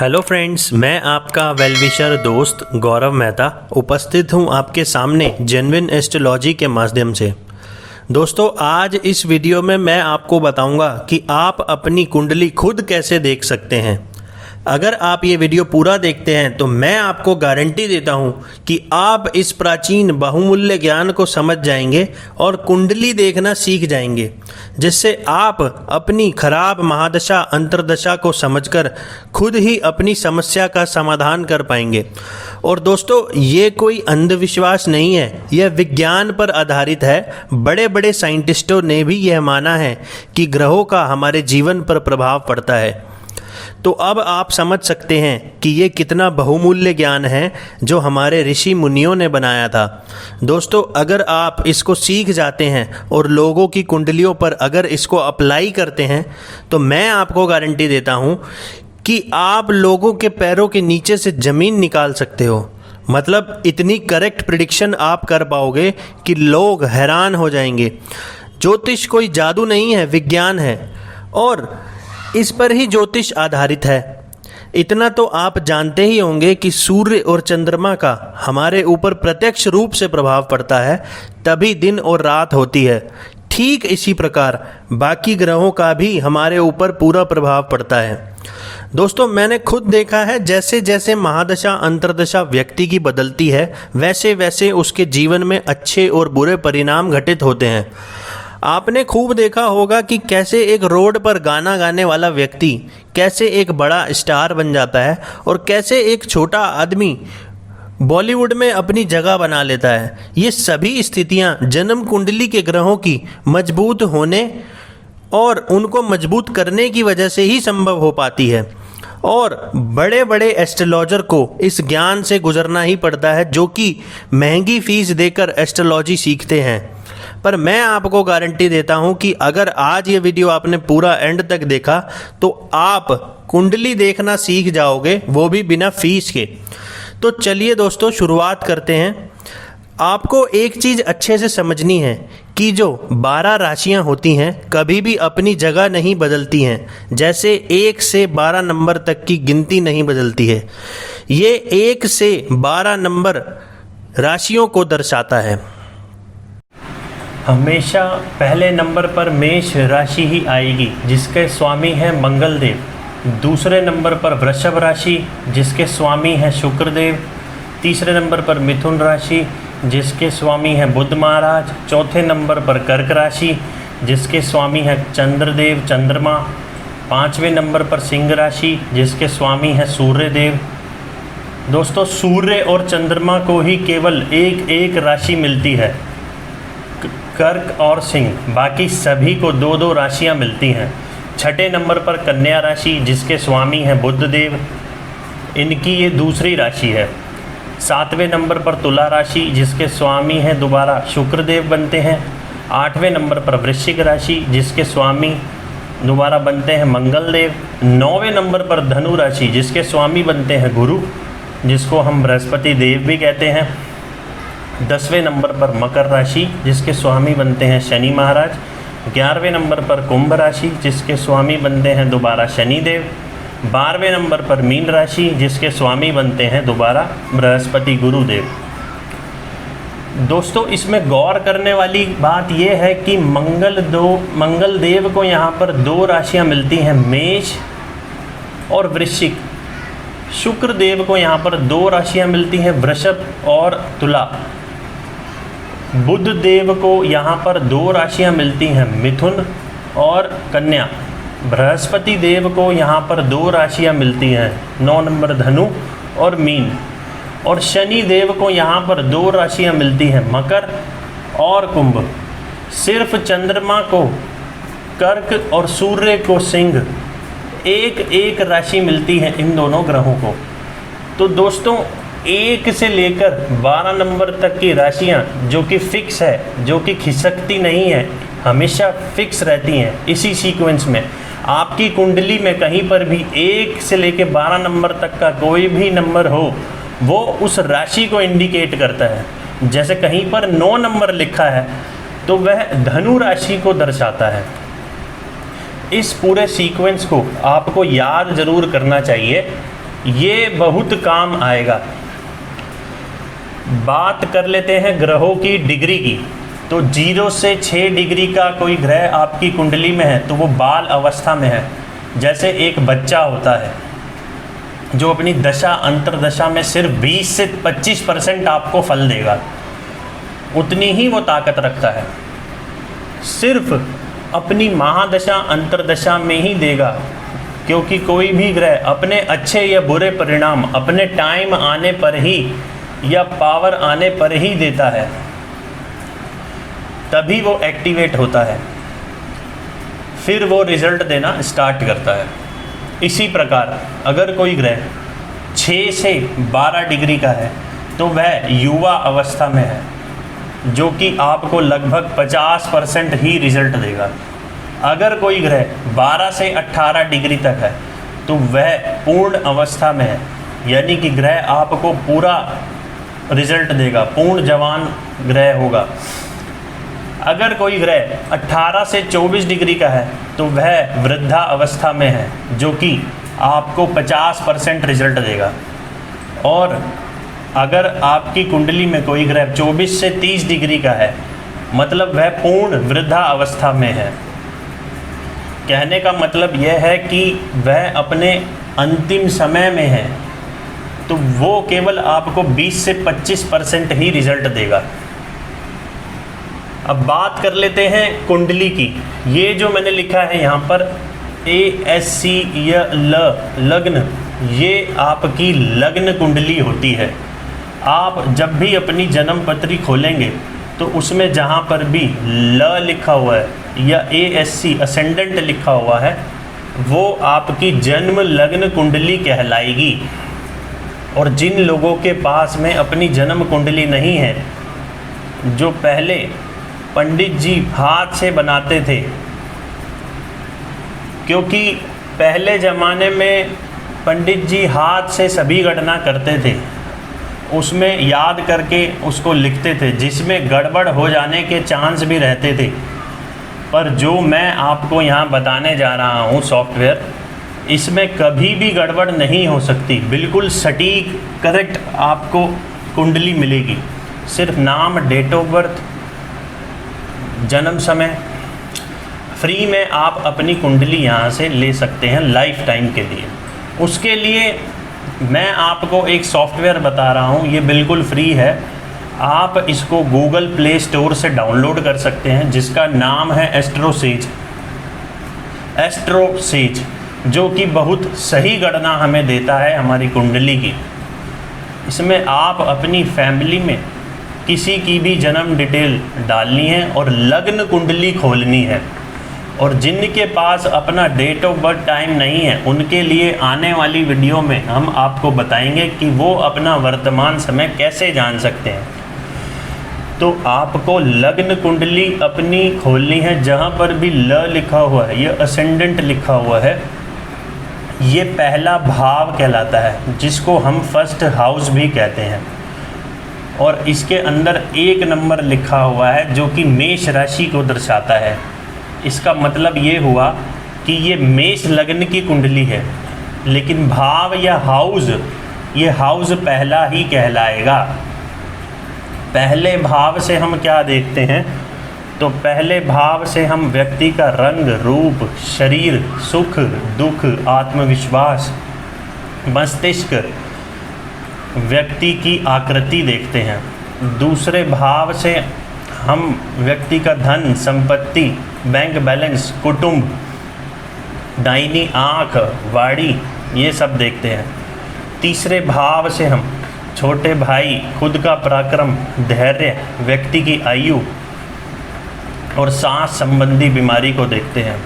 Hello friends, मैं आपका well-wisher दोस्त गौरव मेहता उपस्थित हूं आपके सामने जेन्युइन एस्ट्रोलॉजी के माध्यम से। दोस्तों, आज इस वीडियो में मैं आपको बताऊंगा कि आप अपनी कुंडली खुद कैसे देख सकते हैं। अगर आप ये वीडियो पूरा देखते हैं तो मैं आपको गारंटी देता हूं कि आप इस प्राचीन बहुमूल्य ज्ञान को समझ जाएंगे और कुंडली देखना सीख जाएंगे, जिससे आप अपनी खराब महादशा अंतर्दशा को समझकर खुद ही अपनी समस्या का समाधान कर पाएंगे। और दोस्तों, ये कोई अंधविश्वास नहीं है, यह विज्ञान पर आधारित है। बड़े बड़े साइंटिस्टों ने भी यह माना है कि ग्रहों का हमारे जीवन पर प्रभाव पड़ता है। तो अब आप समझ सकते हैं कि ये कितना बहुमूल्य ज्ञान है जो हमारे ऋषि मुनियों ने बनाया था। दोस्तों, अगर आप इसको सीख जाते हैं और लोगों की कुंडलियों पर अगर इसको अप्लाई करते हैं तो मैं आपको गारंटी देता हूँ कि आप लोगों के पैरों के नीचे से ज़मीन निकाल सकते हो। मतलब इतनी करेक्ट प्रिडिक्शन आप कर पाओगे कि लोग हैरान हो जाएंगे। ज्योतिष कोई जादू नहीं है, विज्ञान है और इस पर ही ज्योतिष आधारित है। इतना तो आप जानते ही होंगे कि सूर्य और चंद्रमा का हमारे ऊपर प्रत्यक्ष रूप से प्रभाव पड़ता है, तभी दिन और रात होती है। ठीक इसी प्रकार बाकी ग्रहों का भी हमारे ऊपर पूरा प्रभाव पड़ता है। दोस्तों, मैंने खुद देखा है, जैसे जैसे महादशा अंतर्दशा व्यक्ति की बदलती है वैसे वैसे उसके जीवन में अच्छे और बुरे परिणाम घटित होते हैं। आपने खूब देखा होगा कि कैसे एक रोड पर गाना गाने वाला व्यक्ति कैसे एक बड़ा स्टार बन जाता है और कैसे एक छोटा आदमी बॉलीवुड में अपनी जगह बना लेता है। ये सभी स्थितियां जन्म कुंडली के ग्रहों की मजबूत होने और उनको मजबूत करने की वजह से ही संभव हो पाती है। और बड़े बड़े एस्ट्रोलॉजर को इस ज्ञान से गुजरना ही पड़ता है, जो कि महंगी फीस देकर एस्ट्रोलॉजी सीखते हैं। पर मैं आपको गारंटी देता हूं कि अगर आज ये वीडियो आपने पूरा एंड तक देखा तो आप कुंडली देखना सीख जाओगे, वो भी बिना फीस के। तो चलिए दोस्तों, शुरुआत करते हैं। आपको एक चीज़ अच्छे से समझनी है कि जो 12 राशियां होती हैं कभी भी अपनी जगह नहीं बदलती हैं। जैसे 1 से 12 नंबर तक की गिनती नहीं बदलती है, ये 1 से 12 नंबर राशियों को दर्शाता है। हमेशा पहले नंबर पर मेष राशि ही आएगी, जिसके स्वामी हैं मंगल देव। दूसरे नंबर पर वृषभ राशि, जिसके स्वामी हैं शुक्र देव। तीसरे नंबर पर मिथुन राशि, जिसके स्वामी हैं बुध महाराज। चौथे नंबर पर कर्क राशि, जिसके स्वामी हैं चंद्रदेव चंद्रमा। पाँचवें नंबर पर सिंह राशि, जिसके स्वामी हैं सूर्य देव। दोस्तों, सूर्य और चंद्रमा को ही केवल एक राशि मिलती है, कर्क और सिंह। बाकी सभी को 2 राशियां मिलती हैं। छठे नंबर पर कन्या राशि, जिसके स्वामी हैं बुध देव, इनकी ये दूसरी राशि है। सातवें नंबर पर तुला राशि, जिसके स्वामी हैं दोबारा शुक्र देव बनते हैं। आठवें नंबर पर वृश्चिक राशि, जिसके स्वामी दोबारा बनते हैं मंगल देव। नौवें नंबर पर धनु राशि, जिसके स्वामी बनते हैं गुरु, जिसको हम बृहस्पति देव भी कहते हैं। 10वें नंबर पर मकर राशि, जिसके स्वामी बनते हैं शनि महाराज। 11वें नंबर पर कुंभ राशि, जिसके स्वामी बनते हैं दोबारा शनि देव। 12वें नंबर पर मीन राशि, जिसके स्वामी बनते हैं दोबारा बृहस्पति गुरुदेव। दोस्तों, इसमें गौर करने वाली बात यह है कि मंगल देव को यहाँ पर 2 राशियाँ मिलती हैं, मेष और वृश्चिक। शुक्र देव को यहाँ पर 2 राशियाँ मिलती हैं, वृषभ और तुला। बुध देव को यहाँ पर 2 राशियाँ मिलती हैं, मिथुन और कन्या। बृहस्पति देव को यहाँ पर 2 राशियाँ मिलती हैं, 9 नंबर धनु और मीन। और शनि देव को यहाँ पर 2 राशियाँ मिलती हैं, मकर और कुंभ। सिर्फ चंद्रमा को कर्क और सूर्य को सिंह, एक राशि मिलती है इन दोनों ग्रहों को। तो दोस्तों, 1 से लेकर 12 नंबर तक की राशियां जो कि फिक्स है, जो कि खिसकती नहीं है, हमेशा फिक्स रहती हैं इसी सीक्वेंस में। आपकी कुंडली में कहीं पर भी 1 से लेकर 12 नंबर तक का कोई भी नंबर हो, वो उस राशि को इंडिकेट करता है। जैसे कहीं पर 9 नंबर लिखा है तो वह धनु राशि को दर्शाता है। इस पूरे सीक्वेंस को आपको याद ज़रूर करना चाहिए ये बहुत काम आएगा। बात कर लेते हैं ग्रहों की डिग्री की। तो 0 से 6 डिग्री का कोई ग्रह आपकी कुंडली में है तो वो बाल अवस्था में है। जैसे एक बच्चा होता है जो अपनी दशा अंतरदशा में सिर्फ 20 से 25% आपको फल देगा, उतनी ही वो ताकत रखता है। सिर्फ अपनी महादशा अंतरदशा में ही देगा, क्योंकि कोई भी ग्रह अपने अच्छे या बुरे परिणाम अपने टाइम आने पर ही या पावर आने पर ही देता है, तभी वो एक्टिवेट होता है, फिर वो रिजल्ट देना स्टार्ट करता है। इसी प्रकार अगर कोई ग्रह 6 से 12 डिग्री का है तो वह युवा अवस्था में है, जो कि आपको लगभग 50% ही रिजल्ट देगा। अगर कोई ग्रह 12 से 18 डिग्री तक है तो वह पूर्ण अवस्था में है, यानी कि ग्रह आपको पूरा रिजल्ट देगा, पूर्ण जवान ग्रह होगा। अगर कोई ग्रह 18 से 24 डिग्री का है तो वह वृद्धा अवस्था में है, जो कि आपको 50% रिजल्ट देगा। और अगर आपकी कुंडली में कोई ग्रह 24 से 30 डिग्री का है, मतलब वह पूर्ण वृद्धा अवस्था में है। कहने का मतलब यह है कि वह अपने अंतिम समय में है, तो वो केवल आपको 20 से 25% ही रिजल्ट देगा। अब बात कर लेते हैं कुंडली की। ये जो मैंने लिखा है यहाँ पर ASC या लग्न, ये आपकी लग्न कुंडली होती है। आप जब भी अपनी जन्म पत्री खोलेंगे तो उसमें जहाँ पर भी ल लिखा हुआ है या ASC असेंडेंट लिखा हुआ है, वो आपकी जन्म लग्न कुंडली कहलाएगी। और जिन लोगों के पास में अपनी जन्म कुंडली नहीं है, जो पहले पंडित जी हाथ से बनाते थे, क्योंकि पहले ज़माने में पंडित जी हाथ से सभी गणना करते थे, उसमें याद करके उसको लिखते थे, जिसमें गड़बड़ हो जाने के चांस भी रहते थे। पर जो मैं आपको यहाँ बताने जा रहा हूँ सॉफ्टवेयर, इसमें कभी भी गड़बड़ नहीं हो सकती, बिल्कुल सटीक करेक्ट आपको कुंडली मिलेगी। सिर्फ नाम, डेट ऑफ बर्थ, जन्म समय, फ्री में आप अपनी कुंडली यहाँ से ले सकते हैं लाइफ टाइम के लिए। उसके लिए मैं आपको एक सॉफ्टवेयर बता रहा हूँ, ये बिल्कुल फ्री है। आप इसको गूगल प्ले स्टोर से डाउनलोड कर सकते हैं, जिसका नाम है एस्ट्रोसेज, जो कि बहुत सही गणना हमें देता है हमारी कुंडली की। इसमें आप अपनी फैमिली में किसी की भी जन्म डिटेल डालनी है और लग्न कुंडली खोलनी है। और जिनके पास अपना डेट ऑफ बर्थ टाइम नहीं है, उनके लिए आने वाली वीडियो में हम आपको बताएंगे कि वो अपना वर्तमान समय कैसे जान सकते हैं। तो आपको लग्न कुंडली अपनी खोलनी है, जहाँ पर भी ल लिखा हुआ है, ये असेंडेंट लिखा हुआ है, ये पहला भाव कहलाता है, जिसको हम फर्स्ट हाउस भी कहते हैं। और इसके अंदर 1 नंबर लिखा हुआ है, जो कि मेष राशि को दर्शाता है। इसका मतलब ये हुआ कि ये मेष लग्न की कुंडली है, लेकिन भाव या हाउस, ये हाउस पहला ही कहलाएगा। पहले भाव से हम क्या देखते हैं, तो पहले भाव से हम व्यक्ति का रंग, रूप, शरीर, सुख दुख, आत्मविश्वास, मस्तिष्क, व्यक्ति की आकृति देखते हैं। दूसरे भाव से हम व्यक्ति का धन, संपत्ति, बैंक बैलेंस, कुटुंब, दाहिनी आँख, वाणी, ये सब देखते हैं। तीसरे भाव से हम छोटे भाई, खुद का पराक्रम, धैर्य, व्यक्ति की आयु और सांस संबंधी बीमारी को देखते हैं।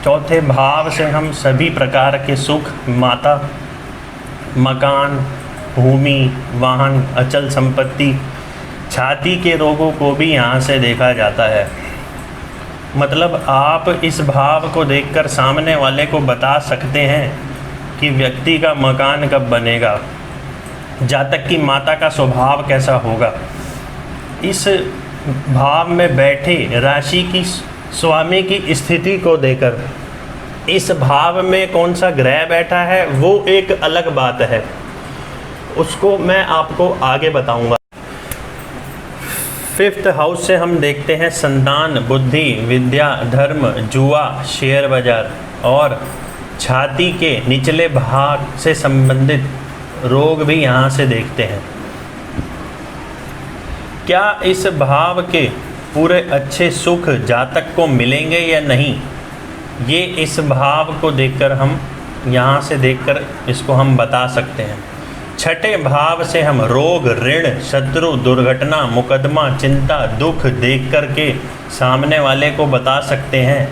चौथे भाव से हम सभी प्रकार के सुख, माता, मकान, भूमि, वाहन, अचल संपत्ति, छाती के रोगों को भी यहाँ से देखा जाता है। मतलब आप इस भाव को देखकर सामने वाले को बता सकते हैं कि व्यक्ति का मकान कब बनेगा, जातक की माता का स्वभाव कैसा होगा। इस भाव में बैठे राशि की स्वामी की स्थिति को देकर इस भाव में कौन सा ग्रह बैठा है वो एक अलग बात है, उसको मैं आपको आगे बताऊंगा। 5th हाउस से हम देखते हैं संतान, बुद्धि, विद्या, धर्म, जुआ, शेयर बाजार और छाती के निचले भाग से संबंधित रोग भी यहाँ से देखते हैं। क्या इस भाव के पूरे अच्छे सुख जातक को मिलेंगे या नहीं, ये इस भाव को देखकर हम यहाँ से देखकर इसको हम बता सकते हैं। 6ठे भाव से हम रोग, ऋण, शत्रु, दुर्घटना, मुकदमा, चिंता, दुख देख कर के सामने वाले को बता सकते हैं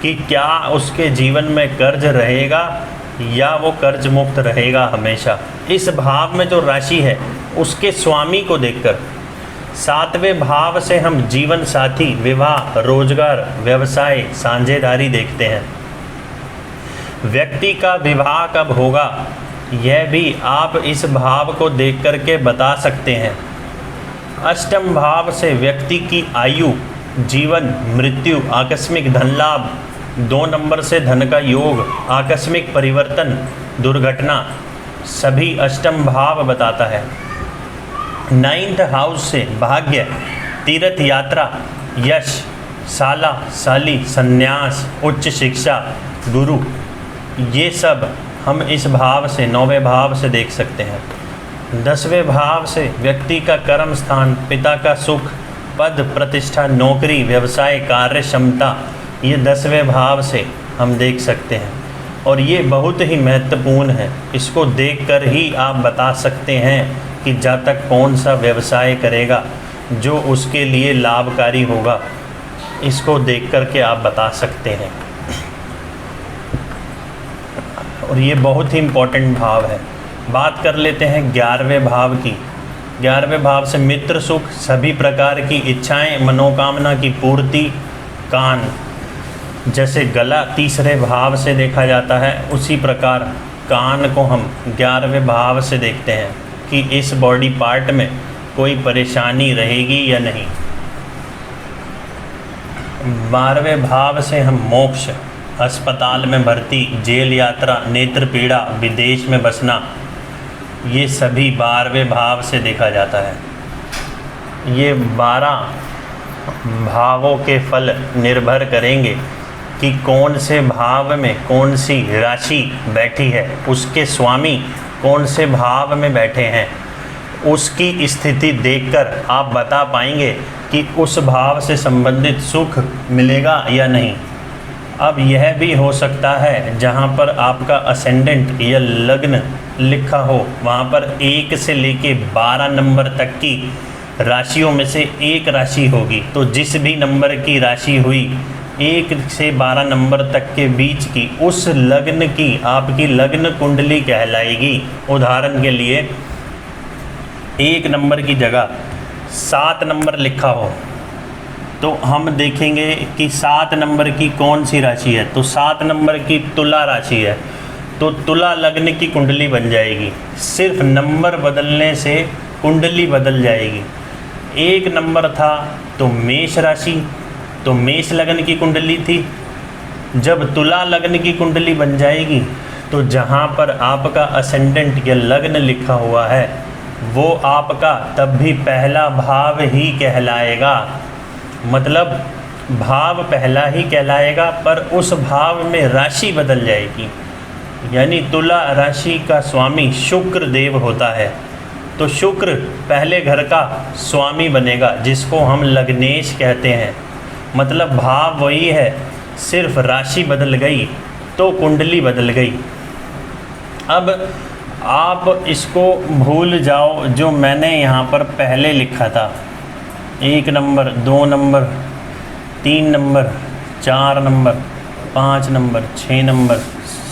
कि क्या उसके जीवन में कर्ज रहेगा या वो कर्ज मुक्त रहेगा हमेशा। इस भाव में जो राशि है उसके स्वामी को देखकर। 7वें भाव से हम जीवन साथी, विवाह, रोजगार, व्यवसाय, साझेदारी देखते हैं। व्यक्ति का विवाह कब होगा यह भी आप इस भाव को देख कर के बता सकते हैं। 8म भाव से व्यक्ति की आयु, जीवन, मृत्यु, आकस्मिक धन लाभ, 2 नंबर से धन का योग, आकस्मिक परिवर्तन, दुर्घटना सभी 8म भाव बताता है। 9th हाउस से भाग्य, तीर्थ यात्रा, यश, साला, साली, संन्यास, उच्च शिक्षा, गुरु, ये सब हम इस भाव से 9वें भाव से देख सकते हैं। 10वें भाव से व्यक्ति का कर्म स्थान, पिता का सुख, पद प्रतिष्ठा, नौकरी, व्यवसाय, कार्य क्षमता, ये 10वें भाव से हम देख सकते हैं और ये बहुत ही महत्वपूर्ण है। इसको देखकर ही आप बता सकते हैं कि जातक कौन सा व्यवसाय करेगा जो उसके लिए लाभकारी होगा, इसको देख कर के आप बता सकते हैं। और ये बहुत ही इम्पोर्टेंट भाव है। बात कर लेते हैं 11वें भाव की। 11वें भाव से मित्र सुख, सभी प्रकार की इच्छाएं, मनोकामना की पूर्ति, कान, जैसे गला 3रे भाव से देखा जाता है उसी प्रकार कान को हम 11वें भाव से देखते हैं कि इस बॉडी पार्ट में कोई परेशानी रहेगी या नहीं। 12वें भाव से हम मोक्ष, अस्पताल में भर्ती, जेल यात्रा, नेत्र पीड़ा, विदेश में बसना, ये सभी 12वें भाव से देखा जाता है। ये 12 भावों के फल निर्भर करेंगे कि कौन से भाव में कौन सी राशि बैठी है, उसके स्वामी कौन से भाव में बैठे हैं, उसकी स्थिति देखकर आप बता पाएंगे कि उस भाव से संबंधित सुख मिलेगा या नहीं। अब यह भी हो सकता है जहाँ पर आपका असेंडेंट या लग्न लिखा हो वहाँ पर 1 से लेके 12 नंबर तक की राशियों में से एक राशि होगी, तो जिस भी नंबर की राशि हुई 1 से 12 नंबर तक के बीच की उस लग्न की आपकी लग्न कुंडली कहलाएगी। उदाहरण के लिए 1 नंबर की जगह 7 नंबर लिखा हो तो हम देखेंगे कि 7 नंबर की कौन सी राशि है, तो 7 नंबर की तुला राशि है, तो तुला लग्न की कुंडली बन जाएगी। सिर्फ नंबर बदलने से कुंडली बदल जाएगी। 1 नंबर था तो मेष राशि, तो मेष लग्न की कुंडली थी। जब तुला लग्न की कुंडली बन जाएगी तो जहाँ पर आपका असेंडेंट या लग्न लिखा हुआ है वो आपका तब भी पहला भाव ही कहलाएगा। मतलब भाव पहला ही कहलाएगा पर उस भाव में राशि बदल जाएगी। यानी तुला राशि का स्वामी शुक्र देव होता है, तो शुक्र पहले घर का स्वामी बनेगा जिसको हम लग्नेश कहते हैं। मतलब भाव वही है, सिर्फ राशि बदल गई तो कुंडली बदल गई। अब आप इसको भूल जाओ जो मैंने यहाँ पर पहले लिखा था, 1 number, 2 number, 3 number, 4 number, 5 number, 6 number,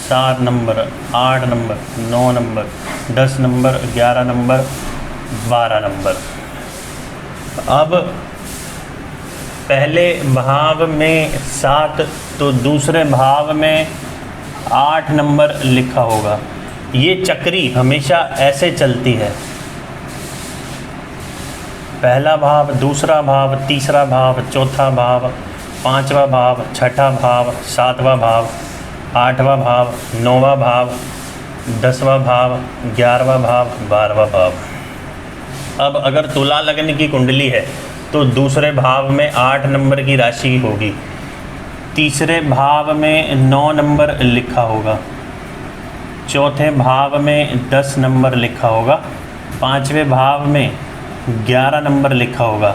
7 number, 8 number, 9 number, 10 number, 11 number, 12 number. अब पहले भाव में 7 तो दूसरे भाव में 8 नंबर लिखा होगा। ये चक्री हमेशा ऐसे चलती है, पहला भाव, दूसरा भाव, तीसरा भाव, चौथा भाव, 5वां भाव, 6ठा भाव, 7वां भाव, 8वां भाव, 9वां भाव, 10वां भाव, 11वां भाव, 12वां भाव। अब अगर तुला लग्न की कुंडली है तो दूसरे भाव में 8 नंबर की राशि होगी, तीसरे भाव में 9 नंबर लिखा होगा, चौथे भाव में 10 नंबर लिखा होगा, पांचवें भाव में 11 नंबर लिखा होगा।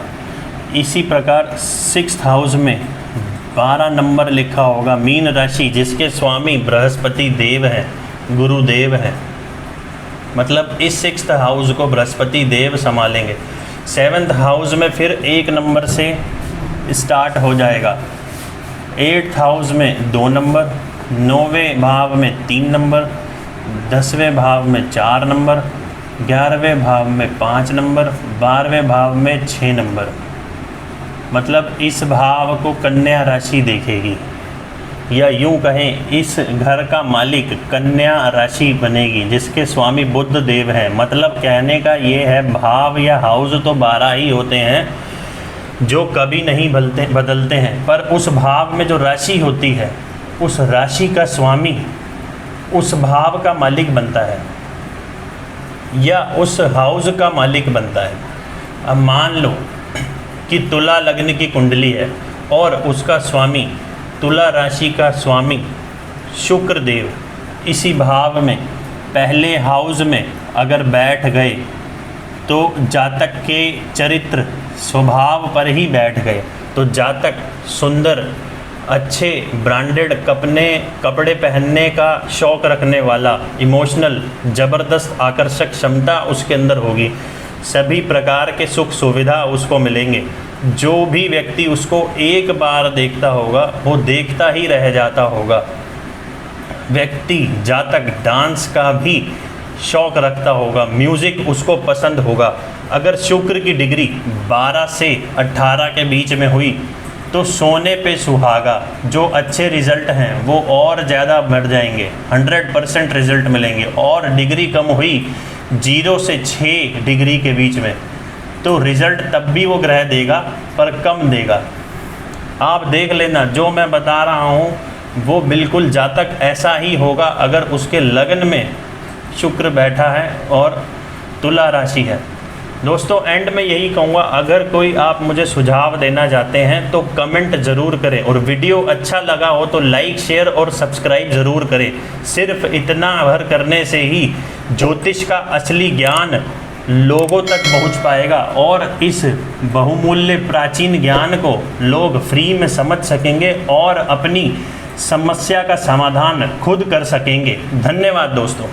इसी प्रकार 6th हाउस में 12 नंबर लिखा होगा। मीन राशि जिसके स्वामी बृहस्पति देव हैं, गुरुदेव हैं, मतलब इस 6th हाउस को बृहस्पति देव संभालेंगे। 7th हाउस में फिर 1 नंबर से स्टार्ट हो जाएगा। 8th हाउस में 2 नंबर, 9वें भाव में 3 नंबर, 10वें भाव में 4 नंबर, 11वें भाव में 5 नंबर, 12वें भाव में 6 नंबर। मतलब इस भाव को कन्या राशि देखेगी, या यूं कहें इस घर का मालिक कन्या राशि बनेगी जिसके स्वामी बुध देव हैं। मतलब कहने का ये है भाव या हाउस तो 12 ही होते हैं जो कभी नहीं बदलते हैं, पर उस भाव में जो राशि होती है उस राशि का स्वामी उस भाव का मालिक बनता है या उस हाउस का मालिक बनता है। अब मान लो कि तुला लग्न की कुंडली है और उसका स्वामी, तुला राशि का स्वामी शुक्र देव इसी भाव में पहले हाउस में अगर बैठ गए तो जातक के चरित्र स्वभाव पर ही बैठ गए, तो जातक सुंदर, अच्छे ब्रांडेड कपड़े पहनने का शौक़ रखने वाला, इमोशनल, ज़बरदस्त आकर्षक क्षमता उसके अंदर होगी, सभी प्रकार के सुख सुविधा उसको मिलेंगे। जो भी व्यक्ति उसको एक बार देखता होगा वो देखता ही रह जाता होगा। व्यक्ति जातक डांस का भी शौक़ रखता होगा, म्यूज़िक उसको पसंद होगा। अगर शुक्र की डिग्री 12 से 18 के बीच में हुई तो सोने पे सुहागा, जो अच्छे रिज़ल्ट हैं वो और ज़्यादा बढ़ जाएंगे, 100% रिज़ल्ट मिलेंगे। और डिग्री कम हुई 0 से 6 डिग्री के बीच में तो रिज़ल्ट तब भी वो ग्रह देगा पर कम देगा। आप देख लेना, जो मैं बता रहा हूँ वो बिल्कुल जातक ऐसा ही होगा अगर उसके लग्न में शुक्र बैठा है और तुला राशि है। दोस्तों एंड में यही कहूँगा, अगर कोई आप मुझे सुझाव देना चाहते हैं तो कमेंट ज़रूर करें, और वीडियो अच्छा लगा हो तो लाइक, शेयर और सब्सक्राइब ज़रूर करें। सिर्फ इतना भर करने से ही ज्योतिष का असली ज्ञान लोगों तक पहुंच पाएगा और इस बहुमूल्य प्राचीन ज्ञान को लोग फ्री में समझ सकेंगे और अपनी समस्या का समाधान खुद कर सकेंगे। धन्यवाद दोस्तों।